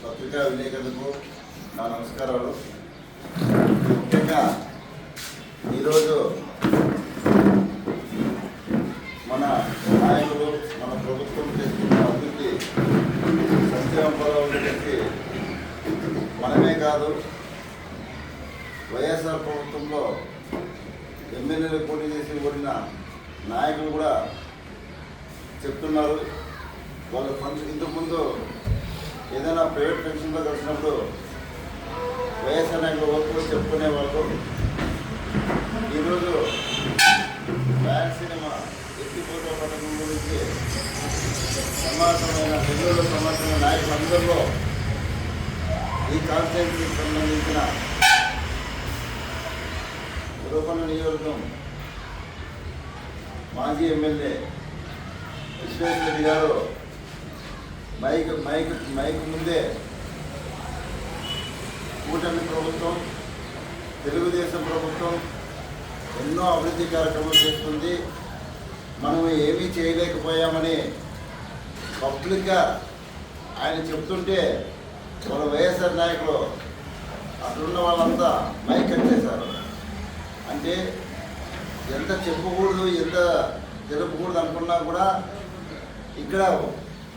పత్రికా విలేకరులకు నా నమస్కారాలు. ముఖ్యంగా ఈరోజు మన నాయకులు మన ప్రభుత్వం చేస్తున్న అభివృద్ధి సంక్షేమ పదవులకి మనమే కాదు, వైఎస్ఆర్ ప్రభుత్వంలో ఎమ్మెల్యేలు పోటీ చేసి ఓడిన నాయకులు కూడా చెప్తున్నారు. వాళ్ళ ఫంక్షన్ ఇంతకుముందు ఏదైనా ప్రైవేట్ ఫంక్షన్లో కలిసినప్పుడు వైఎస్ఆర్ నాయకులు ఓట్లు చెప్పుకునే వాళ్ళు ఈరోజు బ్యాక్ సినిమా ఎత్తిపోత పథకం గురించి సమాచారమైన నెల్లూరులో సమాచారమైన నాయకులందరిలో ఈ కాన్స్టిట్యూన్సీకి సంబంధించిన ఉరవకొండ నియోజకవర్గం మాజీ ఎమ్మెల్యే విశ్వేశ్వర రెడ్డి గారు మైక్ ముందే కూటమి ప్రభుత్వం, తెలుగుదేశం ప్రభుత్వం ఎన్నో అభివృద్ధి కార్యక్రమాలు చేస్తుంది, మనం ఏమీ చేయలేకపోయామని పబ్లిక్గా ఆయన చెప్తుంటే వాళ్ళ వైఎస్ఆర్ నాయకులు అక్కడున్న వాళ్ళంతా మైక్ కట్ చేశారు. అంటే ఎంత చెప్పకూడదు, ఎంత తెలుపకూడదు అనుకున్నా కూడా ఇక్కడ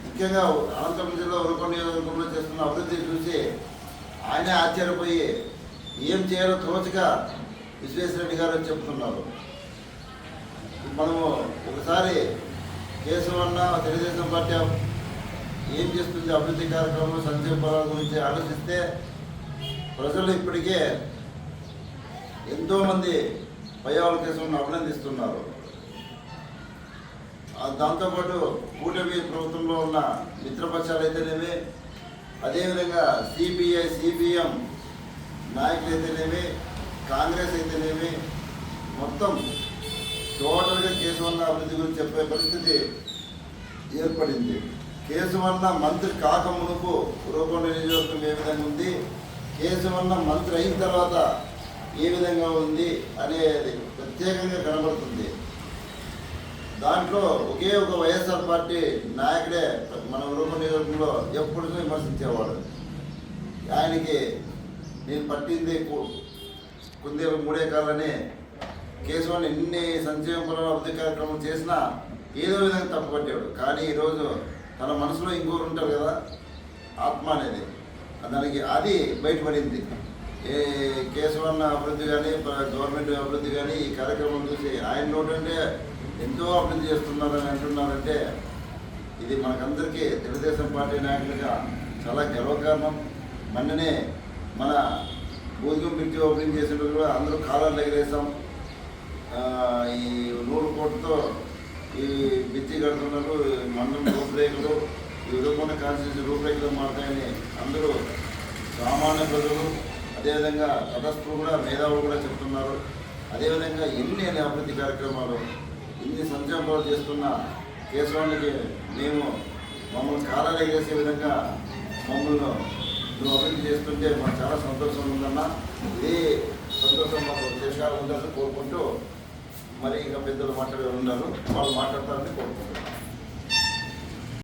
ముఖ్యంగా అనంతపురం జిల్లా ఉరవకొండ నియోజకవర్గంలో చేస్తున్న అభివృద్ధి చూసి ఆయనే ఆశ్చర్యపోయి ఏం చేయాలో తోచక విశ్వేశ్వరరెడ్డి గారు చెప్తున్నారు. మనము ఒకసారి కేశవన్న తెలుగుదేశం పార్టీ ఏం చేస్తుంది అభివృద్ధి కార్యక్రమం సంక్షేమ పదాల గురించి ఆలోచిస్తే ప్రజలు ఇప్పటికే ఎంతోమంది పయ్యావుల కేశవన్ని అభినందిస్తున్నారు. దాంతోపాటు కూటమి ప్రభుత్వంలో ఉన్న మిత్రపక్షాలు అయితేనేమి, అదేవిధంగా సిపిఐ సిపిఎం నాయకులు అయితేనేమి, కాంగ్రెస్ అయితేనేమి, మొత్తం టోటల్గా కేశవన్న అభివృద్ధి గురించి చెప్పే పరిస్థితి ఏర్పడింది. కేశవన్న మంత్రి కాక మునుపు ఉరవకొండ నియోజకవర్గం ఏ విధంగా ఉంది, కేశవన్న మంత్రి అయిన తర్వాత ఏ విధంగా ఉంది అనేది ప్రత్యేకంగా కనబడుతుంది. దాంట్లో ఒకే ఒక వైఎస్ఆర్ పార్టీ నాయకుడే మన ఉరవకొండ నియోజకవర్గంలో ఎప్పుడు విమర్శించేవాడు. ఆయనకి నేను పట్టింది కుందేలు మూడే కాలని కేశవాన్ని ఎన్ని సంక్షేమ పనుల అభివృద్ధి కార్యక్రమం చేసినా ఏదో విధంగా తప్పుపట్టాడు. కానీ ఈరోజు తన మనసులో ఇంకోరు ఉంటారు కదా, ఆత్మ అనేది, దానికి అది బయటపడింది. ఏ కేశవన్న అభివృద్ధి కానీ గవర్నమెంట్ అభివృద్ధి కానీ ఈ కార్యక్రమం చూసి ఆయన నోటంటే ఎంతో అభివృద్ధి చేస్తున్నారని అంటున్నారంటే ఇది మనకందరికీ తెలుగుదేశం పార్టీ నాయకులుగా చాలా గర్వకారణం. మొన్ననే మన భూదిగం బ్రిడ్జి ఓపెనింగ్ చేసినప్పుడు కూడా అందరూ కాలాలు ఎగరేసాం. ఈ 100 కోట్లతో ఈ బ్రిడ్జి కడుతున్నారు, మండలం రూపురేఖలు, ఈ ఉరవకొండ కాన్స్టిట్యూన్సీ రూపురేఖలు మారుతాయని అందరూ సామాన్య ప్రజలు, అదేవిధంగా తటస్థులు కూడా, మేధావులు కూడా చెప్తున్నారు. అదేవిధంగా ఎన్ని అభివృద్ధి కార్యక్రమాలు, ఇన్ని సంక్షేమాలు చేస్తున్న కేశవానికి మమ్మల్ని కాలాలు ఎగరేసే విధంగా నువ్వు అభివృద్ధి చేస్తుంటే మాకు చాలా సంతోషం ఉందన్నా. ఇదే సంతోషం మాకు దేశాలు ఉందని కోరుకుంటూ మరి ఇంకా పెద్దలు మాట్లాడే ఉన్నారు, వాళ్ళు మాట్లాడతారని కోరుకుంటున్నాను.